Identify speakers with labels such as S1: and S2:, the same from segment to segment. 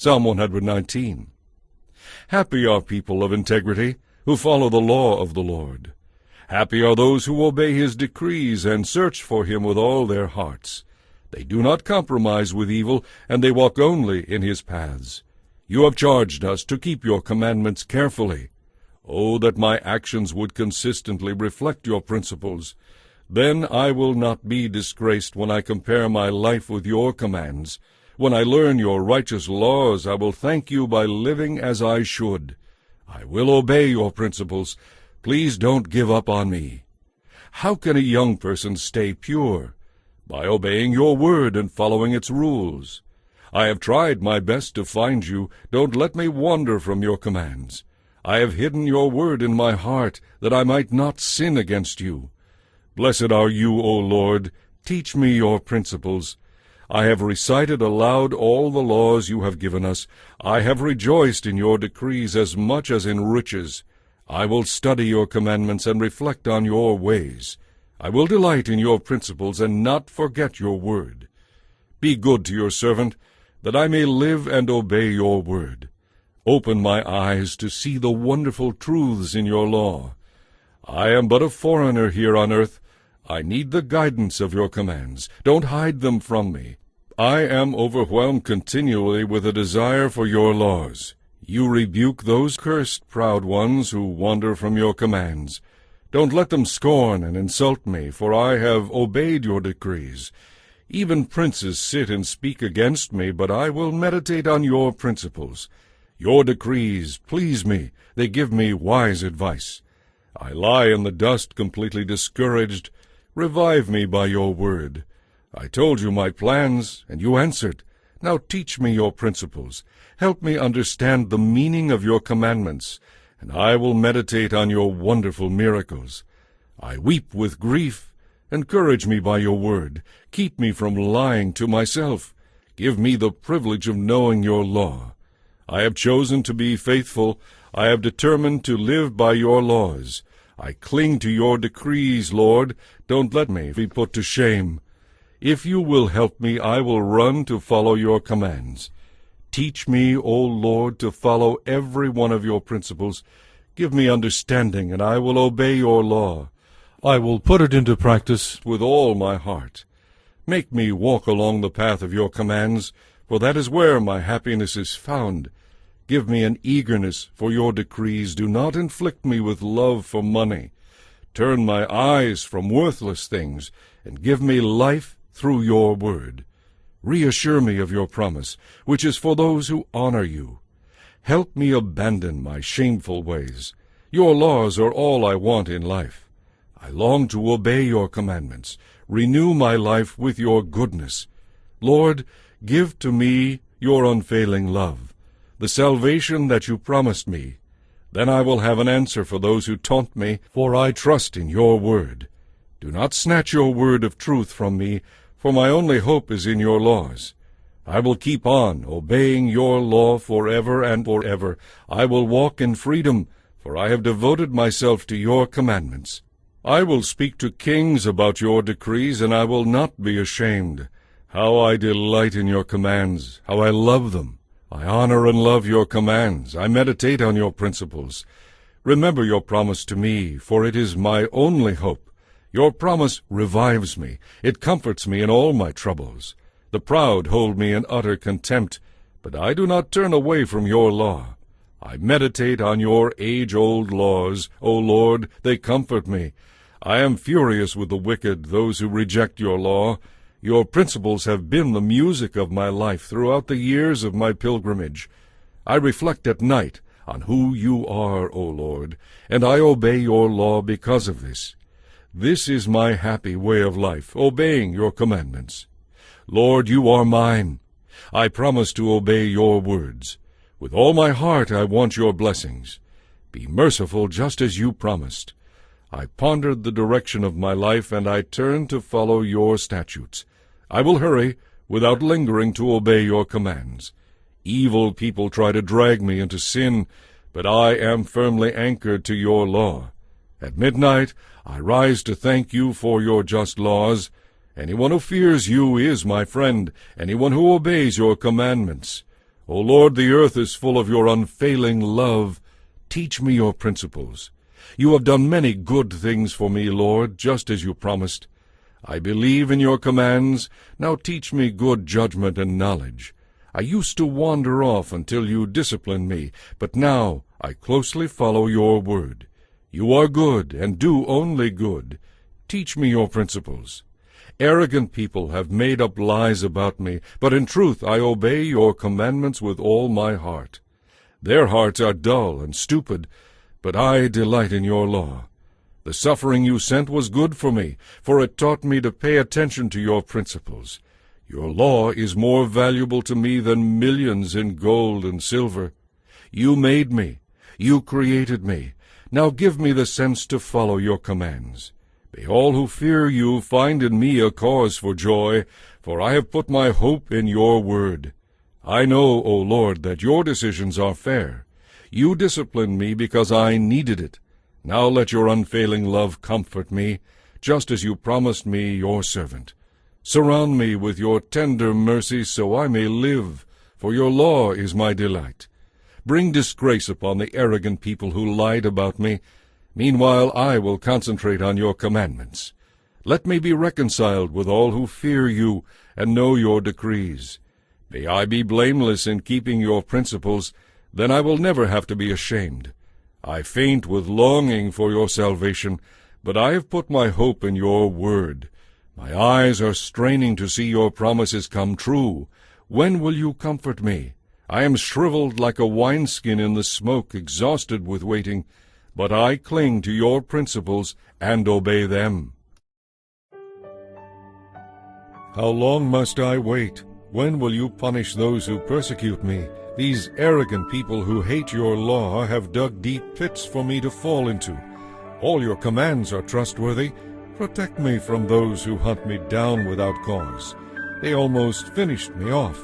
S1: Psalm 119. Happy are people of integrity, who follow the law of the Lord. Happy are those who obey his decrees and search for him with all their hearts. They do not compromise with evil, and they walk only in his paths. You have charged us to keep your commandments carefully. Oh, that my actions would consistently reflect your principles. Then I will not be disgraced when I compare my life with your commands. When I learn your righteous laws, I will thank you by living as I should. I will obey your principles. Please don't give up on me. How can a young person stay pure? By obeying your word and following its rules. I have tried my best to find you. Don't let me wander from your commands. I have hidden your word in my heart, that I might not sin against you. Blessed are you, O Lord. Teach me your principles. I have recited aloud all the laws you have given us. I have rejoiced in your decrees as much as in riches. I will study your commandments and reflect on your ways. I will delight in your principles and not forget your word. Be good to your servant, that I may live and obey your word. Open my eyes to see the wonderful truths in your law. I am but a foreigner here on earth. I need the guidance of your commands. Don't hide them from me. I am overwhelmed continually with a desire for your laws. You rebuke those cursed proud ones who wander from your commands. Don't let them scorn and insult me, for I have obeyed your decrees. Even princes sit and speak against me, but I will meditate on your principles. Your decrees please me. They give me wise advice. I lie in the dust completely discouraged. Revive me by your word. I told you my plans, and you answered. Now teach me your principles. Help me understand the meaning of your commandments, and I will meditate on your wonderful miracles. I weep with grief. Encourage me by your word. Keep me from lying to myself. Give me the privilege of knowing your law. I have chosen to be faithful. I have determined to live by your laws. I cling to your decrees, Lord. Don't let me be put to shame. If you will help me, I will run to follow your commands. Teach me, O Lord, to follow every one of your principles. Give me understanding, and I will obey your law. I will put it into practice with all my heart. Make me walk along the path of your commands, for that is where my happiness is found. Give me an eagerness for your decrees. Do not inflict me with love for money. Turn my eyes from worthless things, and give me life through your word. Reassure me of your promise, which is for those who honor you. Help me abandon my shameful ways. Your laws are all I want in life. I long to obey your commandments. Renew my life with your goodness. Lord, give to me your unfailing love, the salvation that you promised me. Then I will have an answer for those who taunt me, for I trust in your word. Do not snatch your word of truth from me, for my only hope is in your laws. I will keep on obeying your law forever and forever. I will walk in freedom, for I have devoted myself to your commandments. I will speak to kings about your decrees, and I will not be ashamed. How I delight in your commands, how I love them. I honor and love your commands. I meditate on your principles. Remember your promise to me, for it is my only hope. Your promise revives me. It comforts me in all my troubles. The proud hold me in utter contempt, but I do not turn away from your law. I meditate on your age-old laws. O Lord, they comfort me. I am furious with the wicked, those who reject your law. Your principles have been the music of my life throughout the years of my pilgrimage. I reflect at night on who you are, O Lord, and I obey your law because of this. This is my happy way of life, obeying your commandments. Lord, you are mine. I promise to obey your words. With all my heart I want your blessings. Be merciful just as you promised. I pondered the direction of my life, and I turned to follow your statutes. I will hurry, without lingering, to obey your commands. Evil people try to drag me into sin, but I am firmly anchored to your law. At midnight I rise to thank you for your just laws. Anyone who fears you is my friend, anyone who obeys your commandments. O Lord, the earth is full of your unfailing love. Teach me your principles. You have done many good things for me, Lord, just as you promised. I believe in your commands. Now teach me good judgment and knowledge. I used to wander off until you disciplined me, but now I closely follow your word. You are good and do only good. Teach me your principles. Arrogant people have made up lies about me, but in truth I obey your commandments with all my heart. Their hearts are dull and stupid, but I delight in your law. The suffering you sent was good for me, for it taught me to pay attention to your principles. Your law is more valuable to me than millions in gold and silver. You made me. You created me. Now give me the sense to follow your commands. May all who fear you find in me a cause for joy, for I have put my hope in your word. I know, O Lord, that your decisions are fair. You disciplined me because I needed it. Now let your unfailing love comfort me, just as you promised me, your servant. Surround me with your tender mercy so I may live, for your law is my delight. Bring disgrace upon the arrogant people who lied about me. Meanwhile I will concentrate on your commandments. Let me be reconciled with all who fear you and know your decrees. May I be blameless in keeping your principles, then I will never have to be ashamed. I faint with longing for your salvation, but I have put my hope in your word. My eyes are straining to see your promises come true. When will you comfort me? I am shriveled like a wineskin in the smoke, exhausted with waiting, but I cling to your principles and obey them. How long must I wait? When will you punish those who persecute me? These arrogant people who hate your law have dug deep pits for me to fall into. All your commands are trustworthy. Protect me from those who hunt me down without cause. They almost finished me off,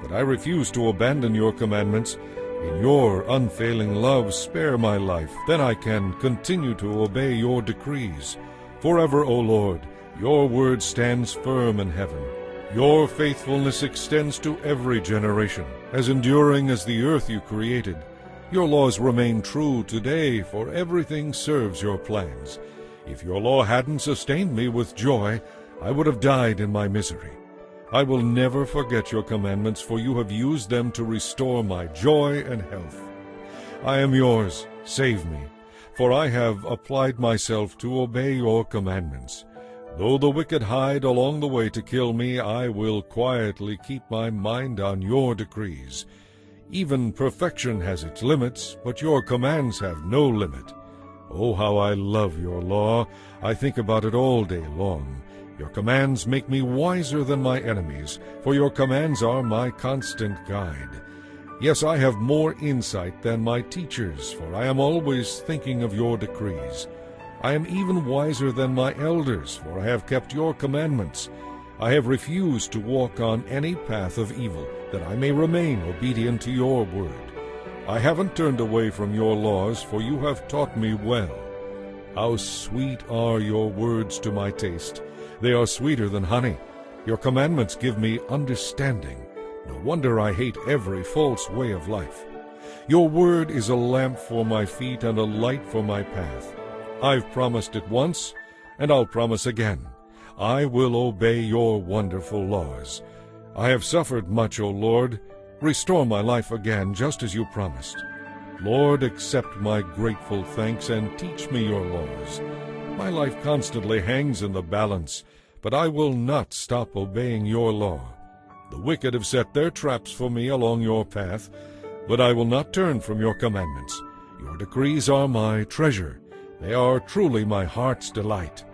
S1: but I refuse to abandon your commandments. In your unfailing love, spare my life, then I can continue to obey your decrees. Forever, O Lord, your word stands firm in heaven. Your faithfulness extends to every generation, as enduring as the earth you created. Your laws remain true today, for everything serves your plans. If your law hadn't sustained me with joy, I would have died in my misery. I will never forget your commandments, for you have used them to restore my joy and health. I am yours, save me, for I have applied myself to obey your commandments. Though the wicked hide along the way to kill me, I will quietly keep my mind on your decrees. Even perfection has its limits, but your commands have no limit. Oh, how I love your law! I think about it all day long. Your commands make me wiser than my enemies, for your commands are my constant guide. Yes, I have more insight than my teachers, for I am always thinking of your decrees. I am even wiser than my elders, for I have kept your commandments. I have refused to walk on any path of evil, that I may remain obedient to your word. I haven't turned away from your laws, for you have taught me well. How sweet are your words to my taste! They are sweeter than honey. Your commandments give me understanding. No wonder I hate every false way of life. Your word is a lamp for my feet and a light for my path. I've promised it once, and I'll promise again. I will obey your wonderful laws. I have suffered much, O Lord. Restore my life again, just as you promised. Lord, accept my grateful thanks and teach me your laws. My life constantly hangs in the balance, but I will not stop obeying your law. The wicked have set their traps for me along your path, but I will not turn from your commandments. Your decrees are my treasure. They are truly my heart's delight.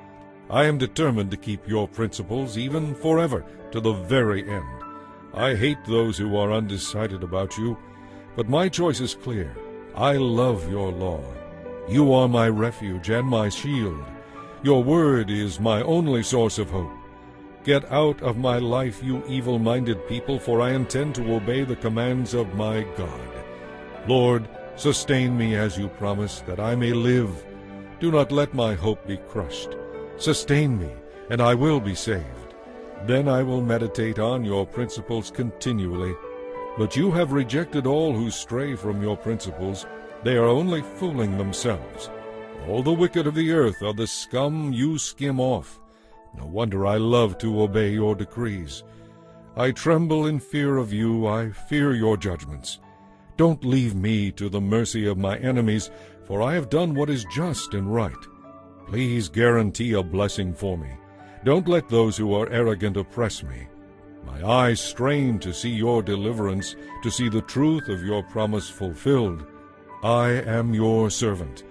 S1: I am determined to keep your principles even forever, to the very end. I hate those who are undecided about you, but my choice is clear. I love your law. You are my refuge and my shield. Your word is my only source of hope. Get out of my life, you evil-minded people, for I intend to obey the commands of my God. Lord, sustain me as you promised, that I may live. Do not let my hope be crushed. Sustain me, and I will be saved. Then I will meditate on your principles continually. But you have rejected all who stray from your principles. They are only fooling themselves. All the wicked of the earth are the scum you skim off. No wonder I love to obey your decrees. I tremble in fear of you. I fear your judgments. Don't leave me to the mercy of my enemies, for I have done what is just and right. Please guarantee a blessing for me. Don't let those who are arrogant oppress me. My eyes strain to see your deliverance, to see the truth of your promise fulfilled. I am your servant.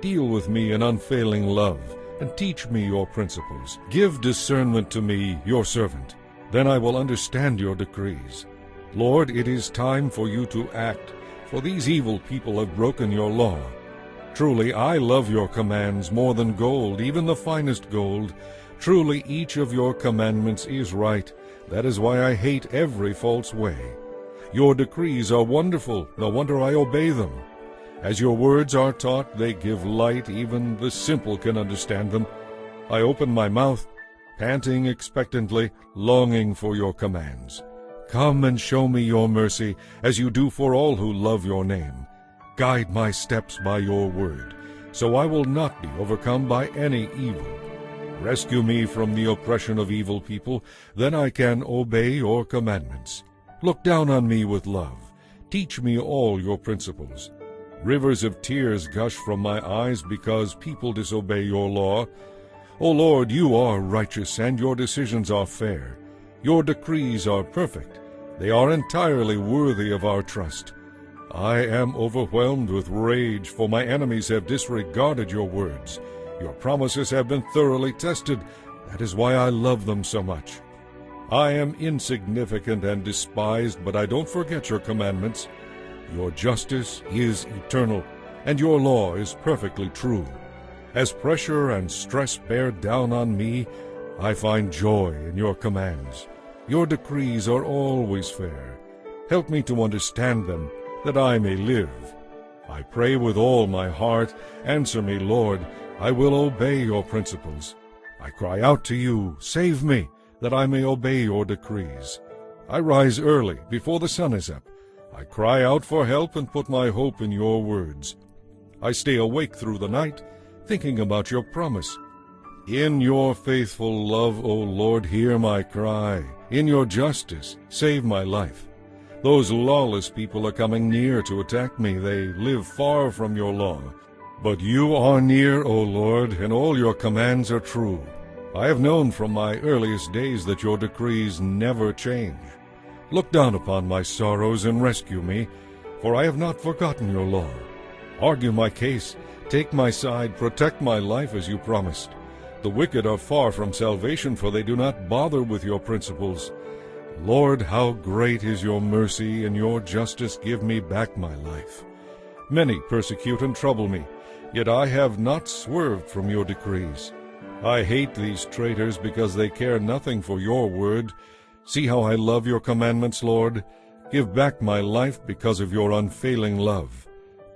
S1: Deal with me in unfailing love, and teach me your principles. Give discernment to me, your servant. Then I will understand your decrees. Lord, it is time for you to act, for these evil people have broken your law. Truly, I love your commands more than gold, even the finest gold. Truly, each of your commandments is right. That is why I hate every false way. Your decrees are wonderful. No wonder I obey them. As your words are taught, they give light. Even the simple can understand them. I open my mouth, panting expectantly, longing for your commands. Come and show me your mercy, as you do for all who love your name. Guide my steps by your word, so I will not be overcome by any evil. Rescue me from the oppression of evil people, then I can obey your commandments. Look down on me with love. Teach me all your principles. Rivers of tears gush from my eyes because people disobey your law. O Lord, you are righteous, and your decisions are fair. Your decrees are perfect. They are entirely worthy of our trust. I am overwhelmed with rage, for my enemies have disregarded your words. Your promises have been thoroughly tested. That is why I love them so much. I am insignificant and despised, but I don't forget your commandments. Your justice is eternal, and your law is perfectly true. As pressure and stress bear down on me, I find joy in your commands. Your decrees are always fair. Help me to understand them, that I may live. I pray with all my heart. Answer me, Lord. I will obey your principles. I cry out to you, save me, that I may obey your decrees. I rise early, before the sun is up. I cry out for help and put my hope in your words. I stay awake through the night, thinking about your promise. In your faithful love, O Lord, hear my cry. In your justice, save my life. Those lawless people are coming near to attack me. They live far from your law. But you are near, O Lord, and all your commands are true. I have known from my earliest days that your decrees never change. Look down upon my sorrows and rescue me, for I have not forgotten your law. Argue my case, take my side, protect my life as you promised. The wicked are far from salvation, for they do not bother with your principles. Lord, how great is your mercy, and your justice give me back my life. Many persecute and trouble me, yet I have not swerved from your decrees. I hate these traitors because they care nothing for your word. See how I love your commandments, Lord. Give back my life because of your unfailing love.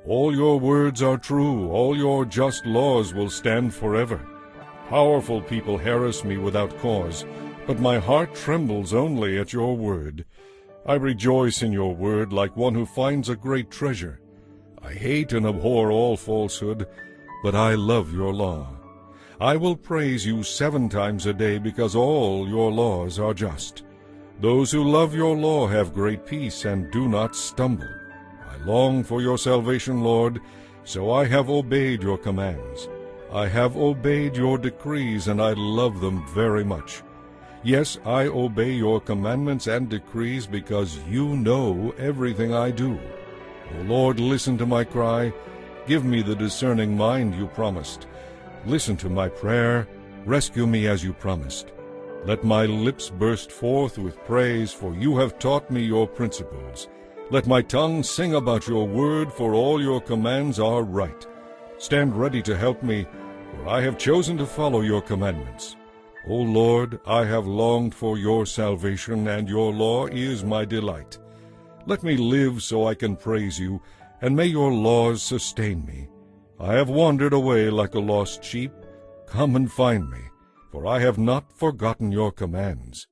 S1: All your words are true. All your just laws will stand forever. Powerful people harass me without cause, but my heart trembles only at your word. I rejoice in your word like one who finds a great treasure. I hate and abhor all falsehood, but I love your law. I will praise you 7 times a day because all your laws are just. Those who love your law have great peace and do not stumble. I long for your salvation, Lord, so I have obeyed your commands. I have obeyed your decrees, and I love them very much. Yes, I obey your commandments and decrees because you know everything I do. O Lord, listen to my cry. Give me the discerning mind you promised. Listen to my prayer. Rescue me as you promised. Let my lips burst forth with praise, for you have taught me your principles. Let my tongue sing about your word, for all your commands are right. Stand ready to help me, for I have chosen to follow your commandments. O Lord, I have longed for your salvation, and your law is my delight. Let me live so I can praise you, and may your laws sustain me. I have wandered away like a lost sheep. Come and find me, for I have not forgotten your commands.